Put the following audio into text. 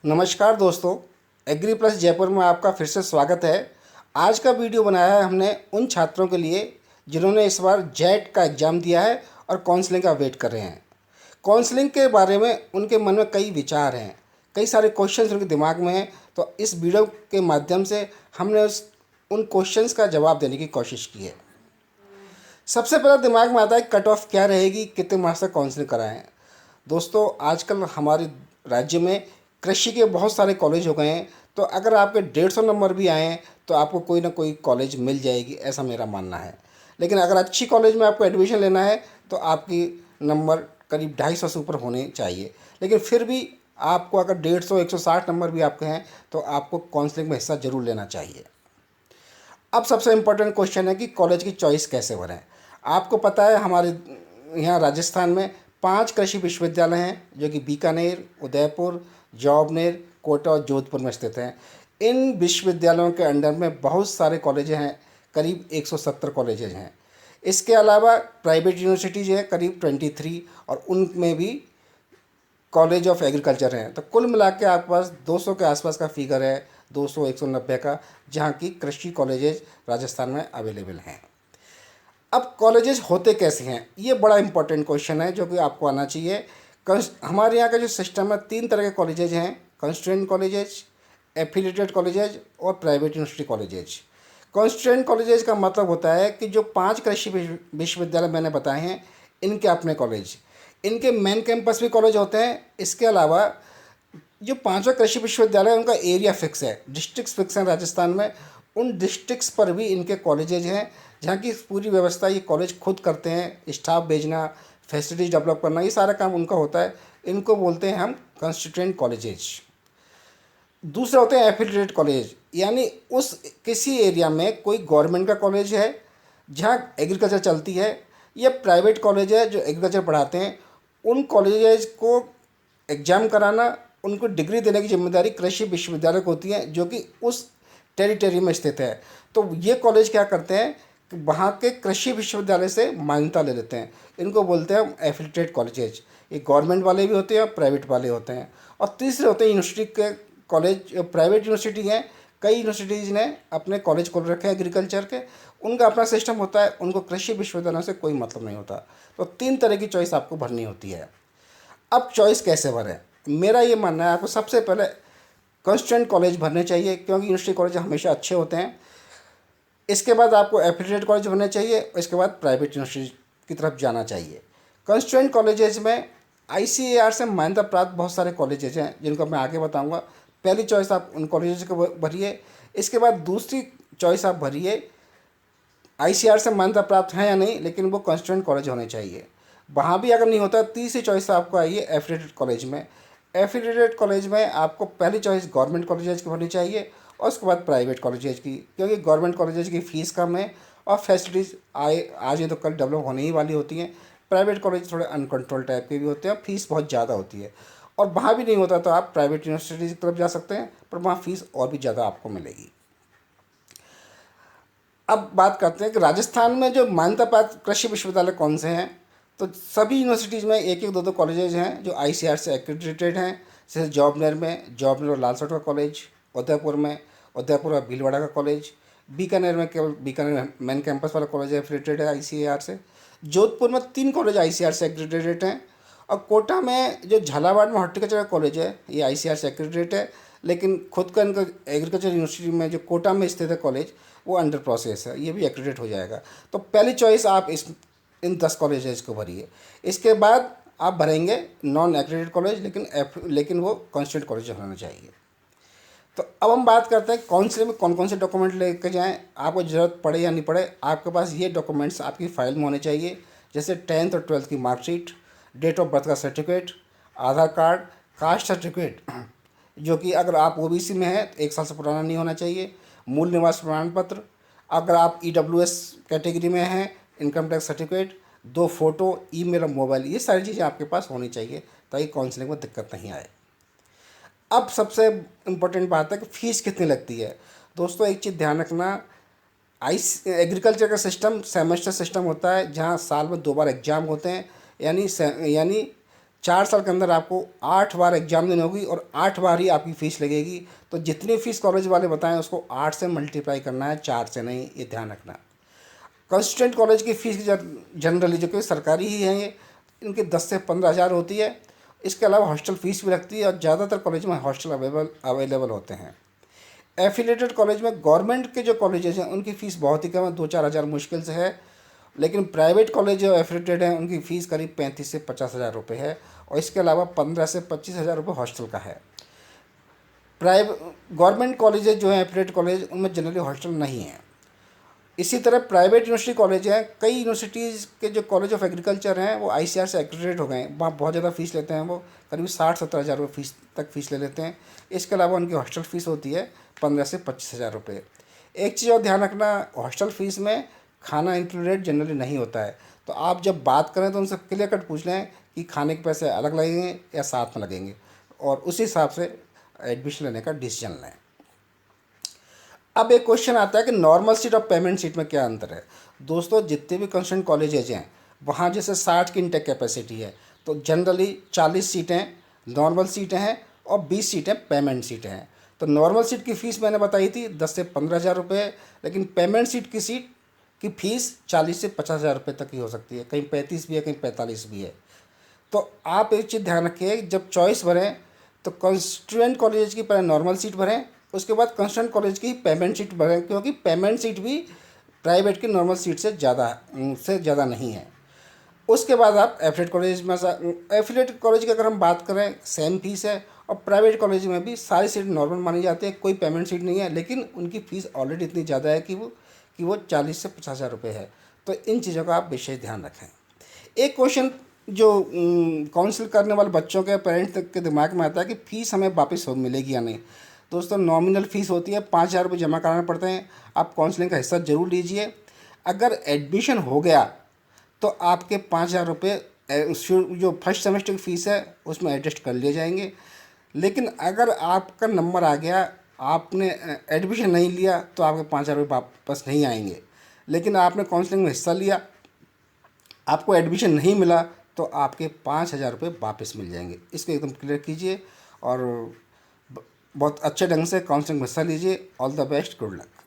नमस्कार दोस्तों, agree plus Jaipur में आपका फिर से स्वागत है। आज का वीडियो बनाया है हमने उन छात्रों के लिए जिन्होंने इस बार जेट का एग्ज़ाम दिया है और काउंसलिंग का वेट कर रहे हैं। काउंसलिंग के बारे में उनके मन में कई विचार हैं, कई सारे क्वेश्चंस उनके दिमाग में हैं। तो इस वीडियो के माध्यम से हमने उन क्वेश्चंस का जवाब देने की कोशिश की है। सबसे पहला दिमाग में आता है कट ऑफ क्या रहेगी, कितने मार्क्स तक काउंसलिंग कराएं। दोस्तों, आजकल हमारे राज्य में कृषि के बहुत सारे कॉलेज हो गए हैं, तो अगर आपके 150 नंबर भी आए हैं तो आपको कोई ना कोई कॉलेज मिल जाएगी, ऐसा मेरा मानना है। लेकिन अगर अच्छी कॉलेज में आपको एडमिशन लेना है तो आपकी नंबर करीब 250 से ऊपर होने चाहिए। लेकिन फिर भी आपको अगर 150 160 नंबर भी आपके हैं तो आपको काउंसलिंग में हिस्सा ज़रूर लेना चाहिए। अब सबसे इम्पोर्टेंट क्वेश्चन है कि कॉलेज की चॉइस कैसे करें। आपको पता है हमारे यहाँ राजस्थान में 5 कृषि विश्वविद्यालय हैं जो कि बीकानेर, उदयपुर, जॉबनेर, कोटा और जोधपुर में स्थित हैं। इन विश्वविद्यालयों के अंडर में बहुत सारे कॉलेज हैं, करीब 170 कॉलेजेज हैं। इसके अलावा प्राइवेट यूनिवर्सिटीज़ हैं करीब 23 और उनमें भी कॉलेज ऑफ एग्रीकल्चर हैं। तो कुल मिला के आपके पास 200 के आसपास का फिगर है, 200 190 का, जहाँ की कृषि कॉलेजेज राजस्थान में अवेलेबल हैं। अब कॉलेजेस होते कैसे हैं, ये बड़ा इंपॉर्टेंट क्वेश्चन है जो कि आपको आना चाहिए। हमारे यहाँ का जो सिस्टम है, 3 तरह के कॉलेजेज हैं: कॉन्स्टिट्यूएंट कॉलेजेज, एफिलिएटेड कॉलेजेज और private university colleges. Constituent colleges का मतलब होता है कि जो 5 कृषि विश्वविद्यालय मैंने बताए हैं, इनके अपने कॉलेज, इनके मेन कैंपस भी कॉलेज होते हैं। इसके अलावा जो 5वां कृषि विश्वविद्यालय है उनका एरिया फिक्स है, डिस्ट्रिक्ट्स फिक्स हैं राजस्थान में। उन डिस्ट्रिक्ट्स पर भी इनके कॉलेजेज हैं जहाँ की पूरी व्यवस्था ये कॉलेज खुद करते हैं। स्टाफ भेजना, फैसिलिटीज डेवलप करना, ये सारा काम उनका होता है। इनको बोलते हैं हम कॉन्स्टिट्यूएंट कॉलेजेज। दूसरा होते हैं एफिलिएटेड कॉलेज, यानी उस किसी एरिया में कोई गवर्नमेंट का कॉलेज है जहाँ एग्रीकल्चर चलती है, या प्राइवेट कॉलेज है जो एग्रीकल्चर पढ़ाते हैं। उन कॉलेजेज को एग्ज़ाम कराना, उनको डिग्री देने की जिम्मेदारी कृषि विश्वविद्यालय को होती है जो कि उस टेरिटरी में स्थित है। तो ये कॉलेज क्या करते हैं कि वहाँ के कृषि विश्वविद्यालय से मान्यता ले लेते हैं। इनको बोलते हैं एफिलिएटेड कॉलेजेज। ये गवर्नमेंट वाले भी होते हैं और प्राइवेट वाले होते हैं। और तीसरे होते हैं यूनिवर्सिटी के कॉलेज, प्राइवेट यूनिवर्सिटी हैं। कई यूनिवर्सिटीज़ ने अपने कॉलेज खोल रखे हैं एग्रीकल्चर के, उनका अपना सिस्टम होता है, उनको कृषि विश्वविद्यालय से कोई मतलब नहीं होता। तो 3 तरह की चॉइस आपको भरनी होती है। अब चॉइस कैसे भरें, मेरा ये मानना है आपको सबसे पहले कॉन्स्टिट्यूएंट कॉलेज भरने चाहिए, क्योंकि यूनिवर्सिटी कॉलेज हमेशा अच्छे होते हैं। इसके बाद आपको एफिलिएटेड कॉलेज भरने चाहिए, इसके बाद प्राइवेट यूनिवर्सिटी की तरफ जाना चाहिए। कॉन्स्टिट्यूएंट कॉलेजेस में आईसीएआर से मान्यता प्राप्त बहुत सारे कॉलेजेज हैं जिनको मैं आगे बताऊंगा। पहली चॉइस आप उन कॉलेजेस को भरिए। इसके बाद दूसरी चॉइस आप भरिए, आईसीआर से मान्यता प्राप्त है या नहीं, लेकिन वो कॉन्स्टिट्यूएंट कॉलेज होने चाहिए। वहाँ भी अगर नहीं होता, तीसरी चॉइस आपको आई है एफिलिएटेड कॉलेज में। एफिलिएटेड कॉलेज में आपको पहली चॉइस गवर्नमेंट कॉलेजेज की होनी चाहिए और उसके बाद प्राइवेट कॉलेजेज की, क्योंकि गवर्नमेंट कॉलेजेज की फ़ीस कम है और फैसिलिटीज़ आज ये तो कल डेवलप होने ही वाली होती हैं। प्राइवेट कॉलेज थोड़े अनकंट्रोल टाइप के भी होते हैं और फीस बहुत ज़्यादा होती है। और वहाँ भी नहीं होता तो आप प्राइवेट यूनिवर्सिटीज़ की तरफ जा सकते हैं, पर वहाँ फ़ीस और भी ज़्यादा आपको मिलेगी। अब बात करते हैं कि राजस्थान में जो मान्यता प्राप्त कृषि विश्वविद्यालय कौन से हैं। तो सभी यूनिवर्सिटीज़ में एक एक दो दो कॉलेजेज हैं जो आईसीआर से एक्रेडिटेड हैं। जैसे जॉबनेर और लालसोट का कॉलेज, उदयपुर में उदयपुर और भीलवाड़ा का कॉलेज, बीकानेर में केवल बीकानेर में मेन कैंपस वाला कॉलेज एफिलिएटेड है आईसीआर से। जोधपुर में 3 कॉलेज आईसीआर से एक्रेडिटेड हैं। और कोटा में जो झालावाड़ में हॉर्टिकल्चर का कॉलेज है, ये आईसीआर से एक्रेडिटेड है, लेकिन खुद का इनका एग्रीकल्चर यूनिवर्सिटी में जो कोटा में स्थित है कॉलेज, वो अंडर प्रोसेस है, ये भी एक्रेडिट हो जाएगा। तो पहली चॉइस आप इन 10 कॉलेजेस को भरिए। इसके बाद आप भरेंगे नॉन एक्रेडिटेड कॉलेज, लेकिन वो कॉन्स्टिट्यूएंट कॉलेज होना चाहिए। तो अब हम बात करते हैं काउंसलिंग में कौन कौन से डॉक्यूमेंट लेकर जाएं। आपको ज़रूरत पड़े या नहीं पड़े, आपके पास ये डॉक्यूमेंट्स आपकी फ़ाइल में होने चाहिए। जैसे 10th और 12th की मार्कशीट, डेट ऑफ बर्थ का सर्टिफिकेट, आधार कार्ड, कास्ट सर्टिफिकेट जो कि अगर आप ओबीसी में हैं तो 1 साल से पुराना नहीं होना चाहिए, मूल निवास प्रमाण पत्र, अगर आप ईडब्ल्यूएस कैटेगरी में हैं, income tax certificate, 2 photo, email और मोबाइल, ये सारी चीज़ें आपके पास होनी चाहिए ताकि काउंसलिंग में दिक्कत नहीं आए। अब सबसे इम्पोर्टेंट बात है कि फ़ीस कितनी लगती है। दोस्तों, एक चीज़ ध्यान रखना, एग्रीकल्चर का सिस्टम सेमेस्टर सिस्टम होता है जहाँ साल में 2 बार एग्ज़ाम होते हैं, यानी 4 साल के अंदर आपको 8 बार एग्ज़ाम देनी होगी और 8 बार ही आपकी फ़ीस लगेगी। तो जितनी फ़ीस कॉलेज वाले बताएं उसको 8 से मल्टीप्लाई करना है, 4 से नहीं, ये ध्यान रखना। कंस्टिट्यूंट कॉलेज की फ़ीस जनरली जो कि सरकारी ही हैं ये, इनकी 10 से 15,000 होती है। इसके अलावा हॉस्टल फ़ीस भी लगती है और ज़्यादातर कॉलेज में हॉस्टल अवेलेबल होते हैं। एफिलेटेड कॉलेज में गवर्नमेंट के जो कॉलेजेस हैं उनकी फ़ीस बहुत ही कम है, 2-4 हज़ार मुश्किल से है। लेकिन प्राइवेट कॉलेज जो एफिलेटेड हैं उनकी फ़ीस करीब 35 से 50,000 रुपये है और इसके अलावा 15 से 25,000 रुपये हॉस्टल का है। गवर्नमेंट कॉलेजेस जो हैं एफिलेटेड कॉलेज, उनमें जनरली हॉस्टल नहीं है। इसी तरह प्राइवेट यूनिवर्सिटी कॉलेज हैं, कई यूनिवर्सिटीज़ के जो कॉलेज ऑफ एग्रीकल्चर हैं वो आईसीआर से एक्रेडिटेड हो गए हैं। वहाँ बहुत ज़्यादा फ़ीस लेते हैं, वो करीब 60-70 हज़ार रुपये फ़ीस तक फ़ीस ले लेते हैं। इसके अलावा उनकी हॉस्टल फ़ीस होती है 15 से 25,000 रुपये। एक चीज़ और ध्यान रखना, हॉस्टल फ़ीस में खाना इंक्लूडेड जनरली नहीं होता है। तो आप जब बात करें तो उनसे क्लियर कट पूछ लें कि खाने के पैसे अलग लगेंगे या साथ में लगेंगे, और उसी हिसाब से एडमिशन लेने का डिसीजन लें। अब एक क्वेश्चन आता है कि नॉर्मल सीट और पेमेंट सीट में क्या अंतर है। दोस्तों, जितने भी कंसर्न कॉलेजेज हैं वहाँ जैसे 60 की इंटेक कैपेसिटी है, तो जनरली 40 सीटें नॉर्मल सीटें हैं और 20 सीटें पेमेंट सीटें हैं। तो नॉर्मल सीट की फ़ीस मैंने बताई थी 10 से 15,000 रुपये, लेकिन पेमेंट सीट की फ़ीस 40 से 50,000 रुपये तक की हो सकती है, कहीं 35 भी है, कहीं 45 भी है। तो आप एक चीज़ ध्यान रखिए, जब चॉइस भरें तो कंस्टिट्यूएंट कॉलेज की पहले नॉर्मल सीट भरें, उसके बाद कंस्टिट्यूएंट कॉलेज की पेमेंट सीट भरें, क्योंकि पेमेंट सीट भी प्राइवेट की नॉर्मल सीट से ज़्यादा नहीं है। उसके बाद आप एफिलेटेड कॉलेज की अगर हम बात करें, सेम फीस है और प्राइवेट कॉलेज में भी सारी सीट नॉर्मल मानी जाती है, कोई पेमेंट सीट नहीं है, लेकिन उनकी फ़ीस ऑलरेडी इतनी ज़्यादा है कि वो 40 से 50,000 रुपये है। तो इन चीज़ों का आप विशेष ध्यान रखें। एक क्वेश्चन जो काउंसिल करने वाले बच्चों के पेरेंट्स के दिमाग में आता है कि फ़ीस हमें वापस मिलेगी या नहीं। दोस्तों, नॉमिनल फ़ीस होती है, 5,000 रुपये जमा कराने पड़ते हैं। आप काउंसलिंग का हिस्सा ज़रूर लीजिए। अगर एडमिशन हो गया तो आपके 5,000 रुपये जो फर्स्ट सेमेस्टर की फ़ीस है उसमें एडजस्ट कर लिए जाएंगे। लेकिन अगर आपका नंबर आ गया, आपने एडमिशन नहीं लिया, तो आपके 5,000 रुपये वापस नहीं आएंगे। लेकिन आपने काउंसलिंग में हिस्सा लिया, आपको एडमिशन नहीं मिला, तो आपके 5,000 रुपये वापस मिल जाएंगे। इसको एकदम क्लियर कीजिए और बहुत अच्छे ढंग से काउंसलिंग में हिस्सा लीजिए। All the best, good luck.